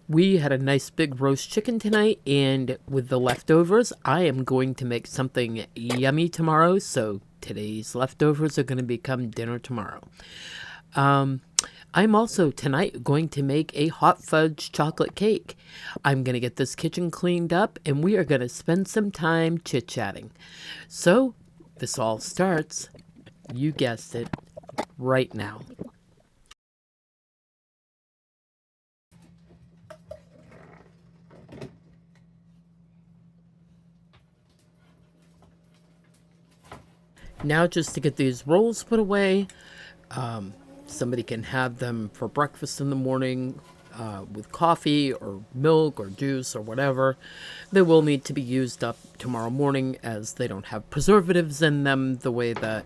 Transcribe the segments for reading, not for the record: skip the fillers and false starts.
We had a nice big roast chicken tonight, and with the leftovers, I am going to make something yummy tomorrow, so today's leftovers are going to become dinner tomorrow. I'm also tonight going to make a hot fudge chocolate cake. I'm going to get this kitchen cleaned up, and we are going to spend some time chit-chatting. So, this all starts, you guessed it, right now. Now just to get these rolls put away, somebody can have them for breakfast in the morning with coffee or milk or juice or whatever. They will need to be used up tomorrow morning as they don't have preservatives in them the way that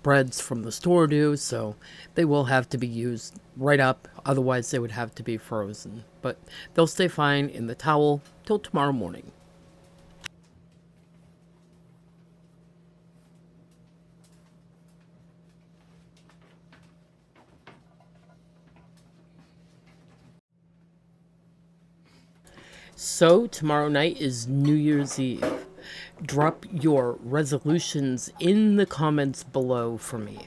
breads from the store do, so they will have to be used right up, otherwise they would have to be frozen. But they'll stay fine in the towel till tomorrow morning. So, tomorrow night is New Year's Eve. Drop your resolutions in the comments below for me.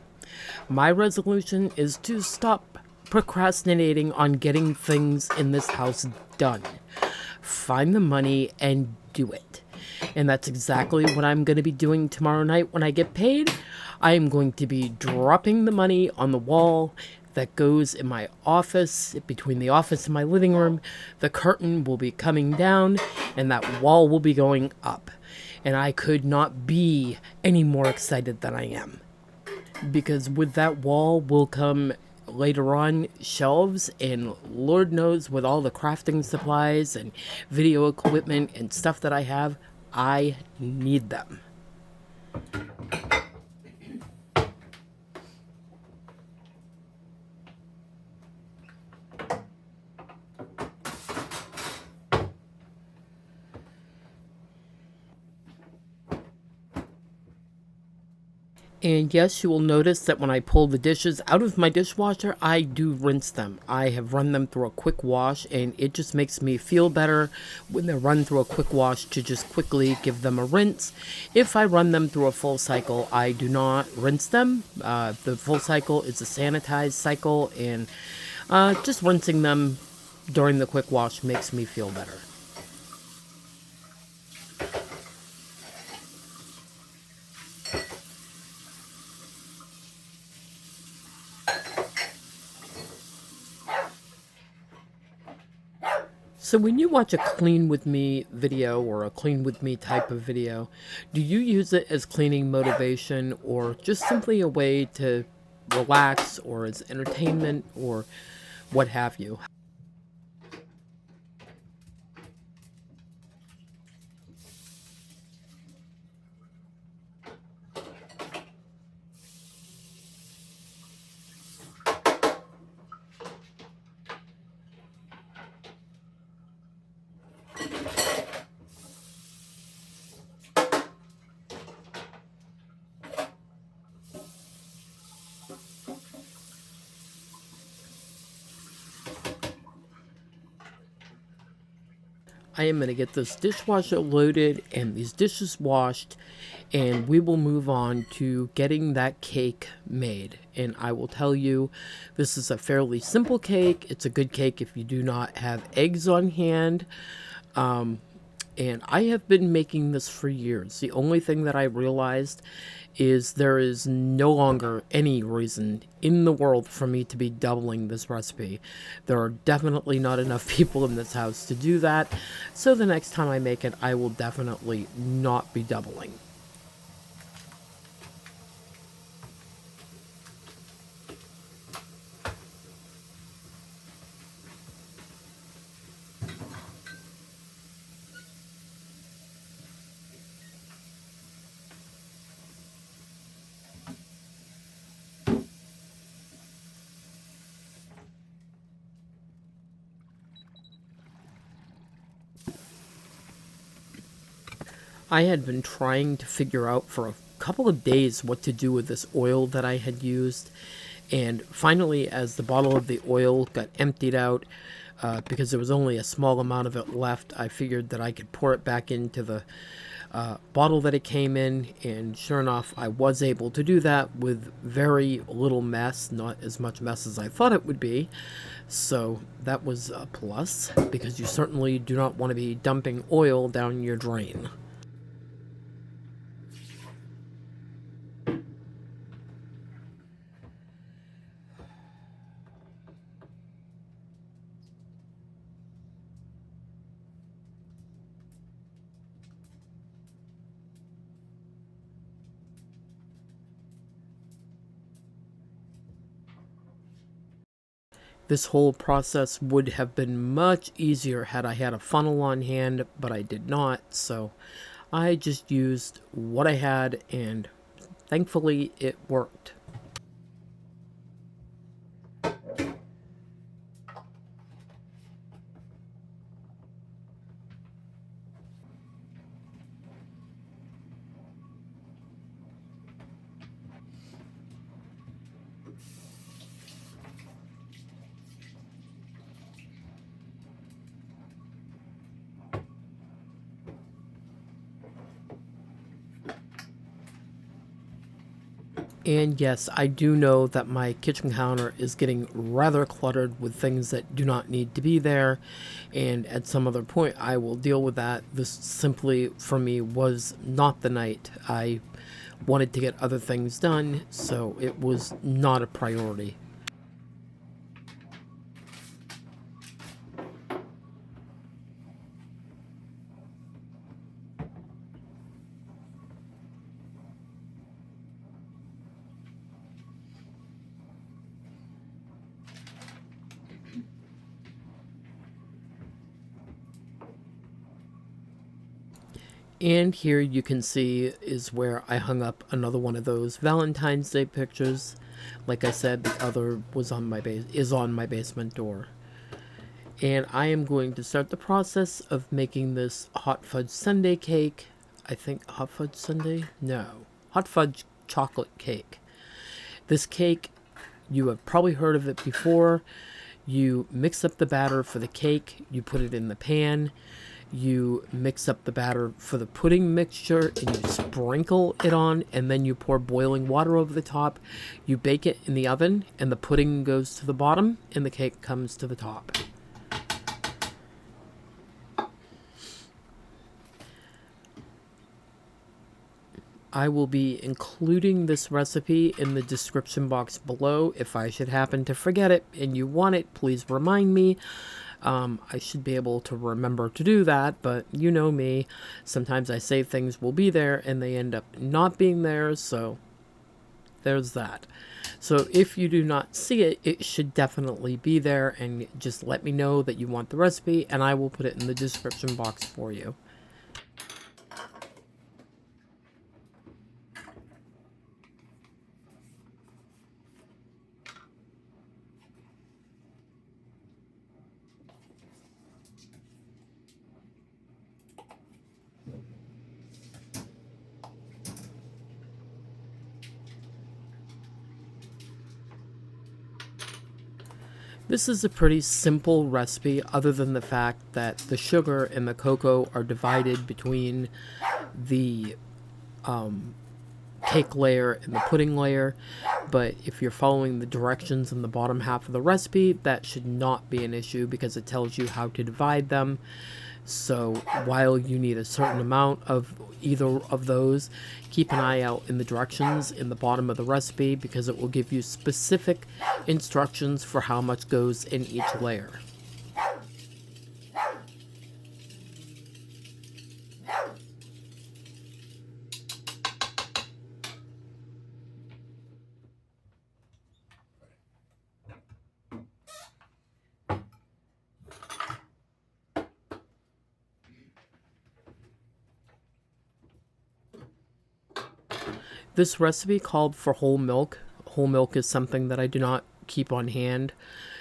My resolution is to stop procrastinating on getting things in this house done. Find the money and do it. And that's exactly what I'm going to be doing tomorrow night when I get paid. I am going to be dropping the money on the wall that goes in my office, between the office and my living room. The curtain will be coming down and that wall will be going up. And I could not be any more excited than I am. Because with that wall will come later on shelves, and Lord knows with all the crafting supplies and video equipment and stuff that I have, I need them. And yes, you will notice that when I pull the dishes out of my dishwasher, I do rinse them. I have run them through a quick wash, and it just makes me feel better when they're run through a quick wash to just quickly give them a rinse. If I run them through a full cycle, I do not rinse them. The full cycle is a sanitized cycle, and just rinsing them during the quick wash makes me feel better. So when you watch a clean with me video or a clean with me type of video, do you use it as cleaning motivation or just simply a way to relax or as entertainment or what have you? I am going to get this dishwasher loaded and these dishes washed, and we will move on to getting that cake made. And I will tell you, this is a fairly simple cake. It's a good cake if you do not have eggs on hand. And I have been making this for years. The only thing that I realized is there is no longer any reason in the world for me to be doubling this recipe. There are definitely not enough people in this house to do that. So the next time I make it, I will definitely not be doubling. I had been trying to figure out for a couple of days what to do with this oil that I had used. And finally, as the bottle of the oil got emptied out, because there was only a small amount of it left. I figured that I could pour it back into the bottle that it came in, and sure enough, I was able to do that with very little mess, not as much mess as I thought it would be. So that was a plus, because you certainly do not want to be dumping oil down your drain. This whole process would have been much easier had I had a funnel on hand, but I did not, so I just used what I had, and thankfully it worked. And yes, I do know that my kitchen counter is getting rather cluttered with things that do not need to be there, and at some other point I will deal with that. This simply, for me, was not the night. I wanted to get other things done, so it was not a priority. And here you can see is where I hung up another one of those Valentine's Day pictures. Like I said, the other was on my is on my basement door. And I am going to start the process of making this hot fudge sundae cake. I think hot fudge sundae? No. Hot fudge chocolate cake. This cake, you have probably heard of it before. You mix up the batter for the cake, you put it in the pan, you mix up the batter for the pudding mixture, and you sprinkle it on, and then you pour boiling water over the top. You bake it in the oven, and the pudding goes to the bottom, and the cake comes to the top. I will be including this recipe in the description box below. If I should happen to forget it and you want it, please remind me. I should be able to remember to do that, but you know me. Sometimes I say things will be there and they end up not being there, so there's that. So if you do not see it, it should definitely be there, and just let me know that you want the recipe and I will put it in the description box for you. This is a pretty simple recipe, other than the fact that the sugar and the cocoa are divided between the cake layer and the pudding layer. But if you're following the directions in the bottom half of the recipe, that should not be an issue because it tells you how to divide them. So while you need a certain amount of either of those, keep an eye out in the directions in the bottom of the recipe, because it will give you specific instructions for how much goes in each layer. This recipe called for whole milk. Whole milk is something that I do not keep on hand.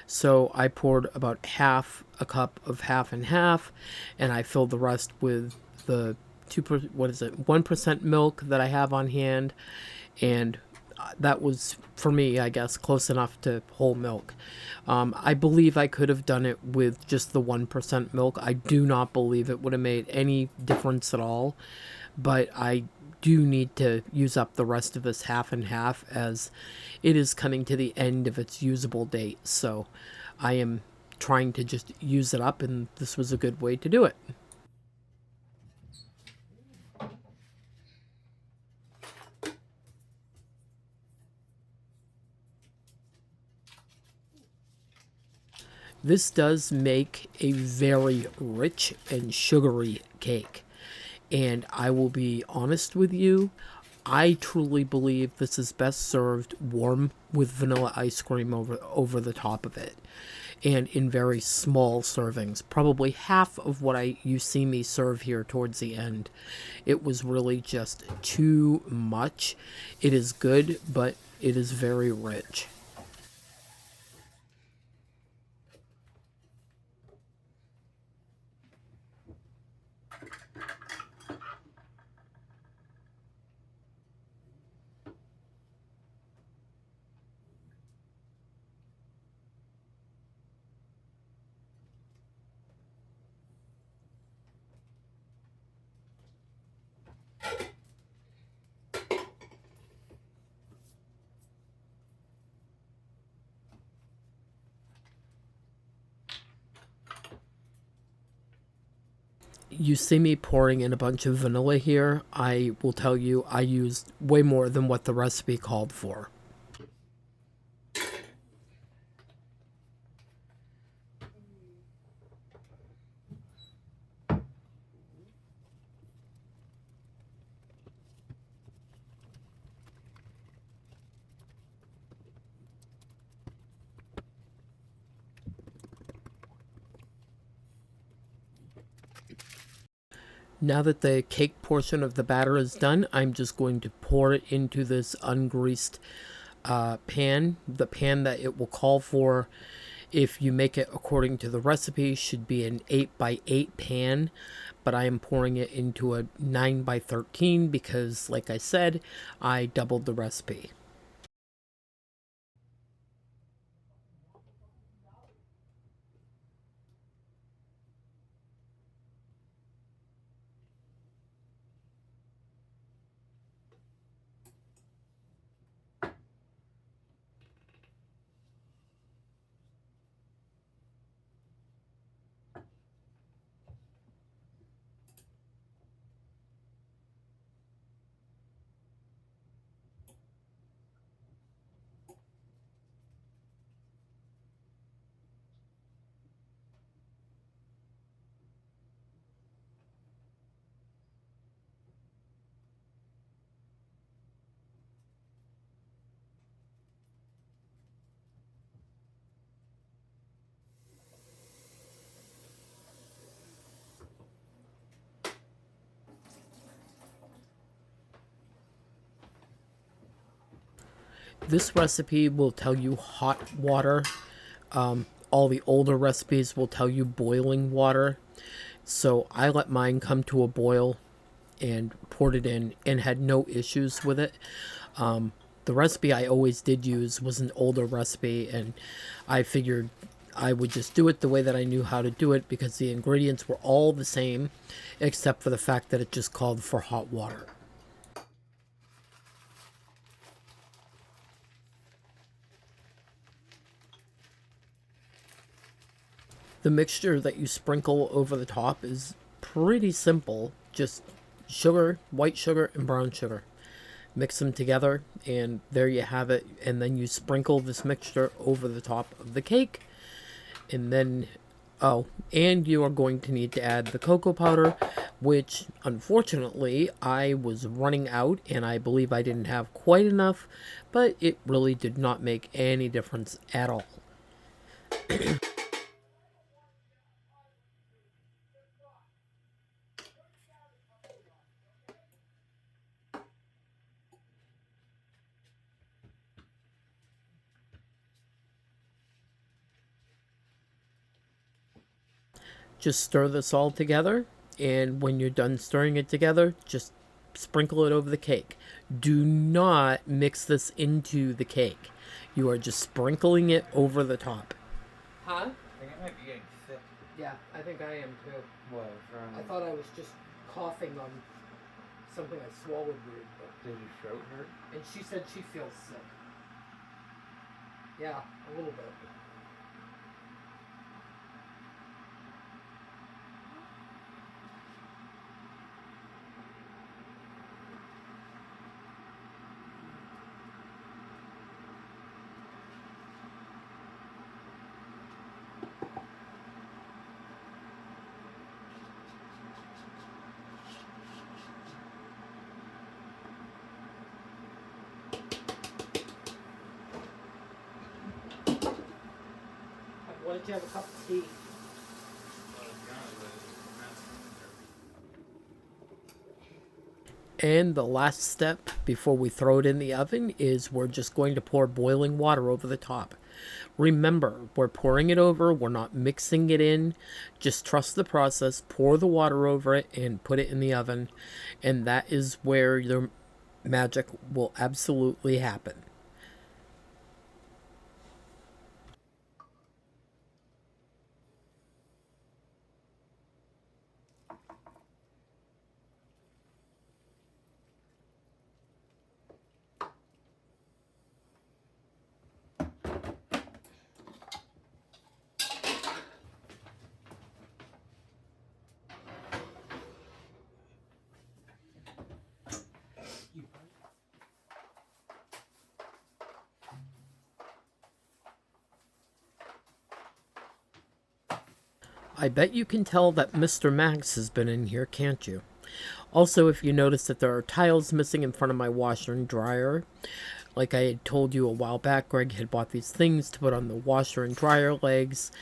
So I poured about half a cup of half and half, and I filled the rest with the 1% milk that I have on hand. And that was, for me, I guess, close enough to whole milk. I believe I could have done it with just the 1% milk. I do not believe it would have made any difference at all, but I do need to use up the rest of this half and half, as it is coming to the end of its usable date. So I am trying to just use it up, and this was a good way to do it. This does make a very rich and sugary cake. And I will be honest with you, I truly believe this is best served warm with vanilla ice cream over the top of it. And in very small servings, probably half of what you see me serve here towards the end. It was really just too much. It is good, but it is very rich. You see me pouring in a bunch of vanilla here. I will tell you, I used way more than what the recipe called for. Now that the cake portion of the batter is done, I'm just going to pour it into this ungreased pan. The pan that it will call for, if you make it according to the recipe, should be an 8 by 8 pan, but I am pouring it into a 9 by 13 because, like I said, I doubled the recipe. This recipe will tell you hot water. All the older recipes will tell you boiling water. So I let mine come to a boil and poured it in and had no issues with it. The recipe I always did use was an older recipe, and I figured I would just do it the way that I knew how to do it because the ingredients were all the same, except for the fact that it just called for hot water. The mixture that you sprinkle over the top is pretty simple. Just sugar, white sugar, and brown sugar. Mix them together, and there you have it. And then you sprinkle this mixture over the top of the cake. And then, oh, and you are going to need to add the cocoa powder, which unfortunately I was running out, and I believe I didn't have quite enough, but it really did not make any difference at all. Just stir this all together, and when you're done stirring it together, just sprinkle it over the cake. Do not mix this into the cake. You are just sprinkling it over the top. Huh? I think it might be getting thick. Yeah, I think I am too. What? I thought I was just coughing on something I swallowed weird. But... Did your throat hurt? And she said she feels sick. Yeah, a little bit. Why don't you have a cup of tea? And the last step before we throw it in the oven is we're just going to pour boiling water over the top. Remember, we're pouring it over, we're not mixing it in. Just trust the process, pour the water over it, and put it in the oven. And that is where your magic will absolutely happen. I bet you can tell that Mr. Max has been in here, can't you? Also, if you notice that there are tiles missing in front of my washer and dryer, like I had told you a while back, Greg had bought these things to put on the washer and dryer legs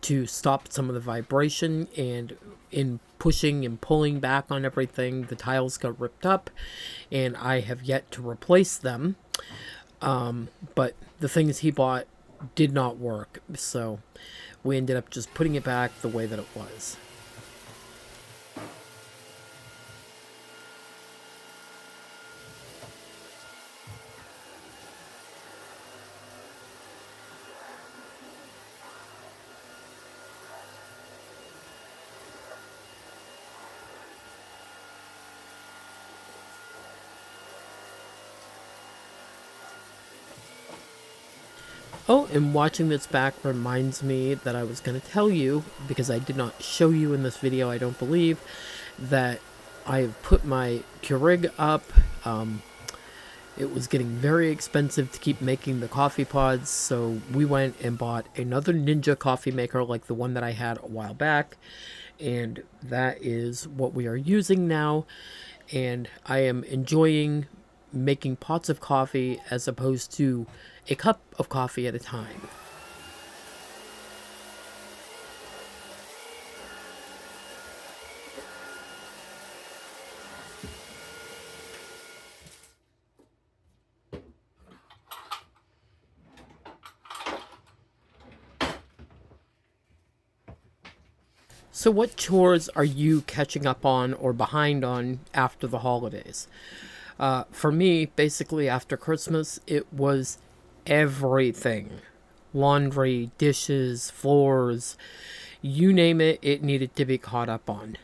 to stop some of the vibration, and in pushing and pulling back on everything, the tiles got ripped up, and I have yet to replace them. But the things he bought did not work, so we ended up just putting it back the way that it was. Oh, and watching this back reminds me that I was going to tell you, because I did not show you in this video, I don't believe, that I've put my Keurig up. It was getting very expensive to keep making the coffee pods, so we went and bought another Ninja coffee maker like the one that I had a while back, and that is what we are using now, and I am enjoying making pots of coffee as opposed to a cup of coffee at a time. So what chores are you catching up on or behind on after the holidays? For me, basically after Christmas, it was everything. Laundry, dishes, floors, you name it, it needed to be caught up on.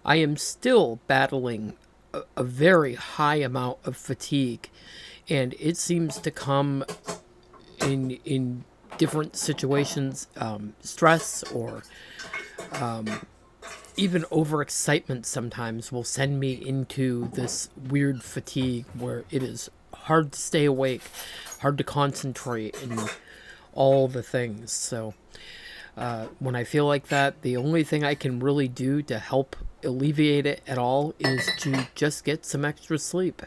I am still battling a very high amount of fatigue, and it seems to come in different situations. Stress or even overexcitement sometimes will send me into this weird fatigue where it is hard to stay awake, hard to concentrate, and all the things. So when I feel like that, the only thing I can really do to help alleviate it at all is to just get some extra sleep.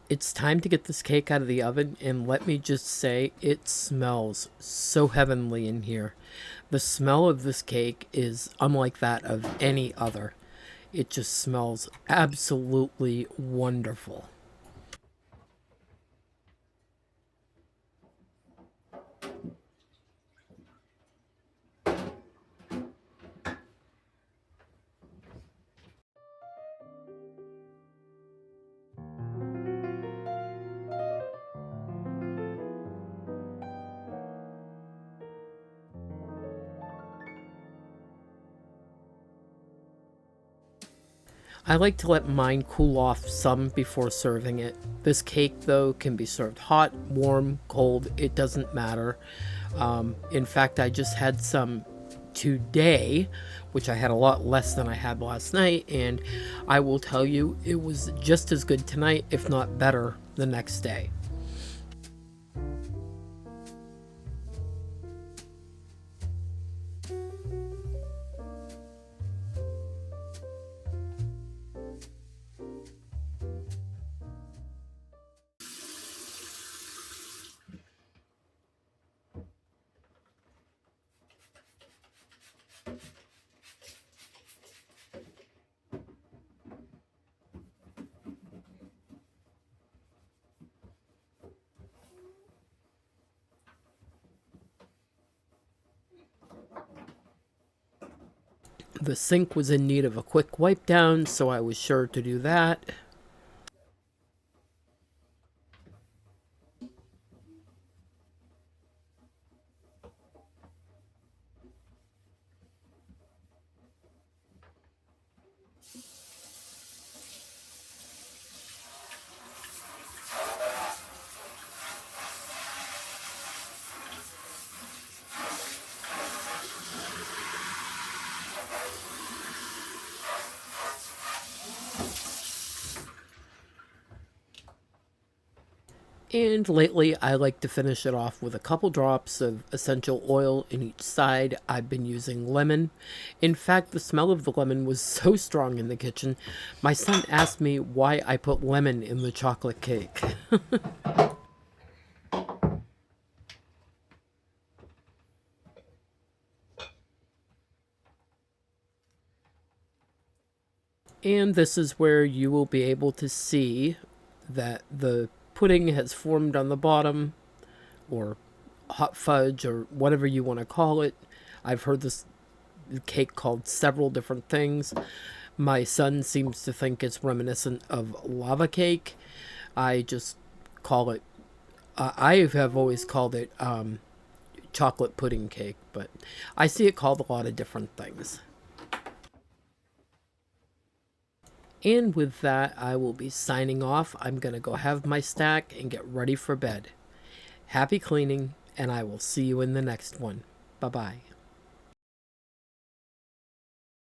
It's time to get this cake out of the oven, and let me just say, it smells so heavenly in here. The smell of this cake is unlike that of any other. It just smells absolutely wonderful. I like to let mine cool off some before serving it. This cake, though, can be served hot, warm, cold, it doesn't matter. In fact, I just had some today, which I had a lot less than I had last night, and I will tell you, it was just as good tonight, if not better, the next day. The sink was in need of a quick wipe down, so I was sure to do that. And lately, I like to finish it off with a couple drops of essential oil in each side. I've been using lemon. In fact, the smell of the lemon was so strong in the kitchen, my son asked me why I put lemon in the chocolate cake. And this is where you will be able to see that the pudding has formed on the bottom, or hot fudge, or whatever you want to call it. I've heard this cake called several different things. My son seems to think it's reminiscent of lava cake. I just call it, I have always called it chocolate pudding cake, but I see it called a lot of different things. And with that, I will be signing off. I'm going to go have my stack and get ready for bed. Happy cleaning, and I will see you in the next one. Bye-bye.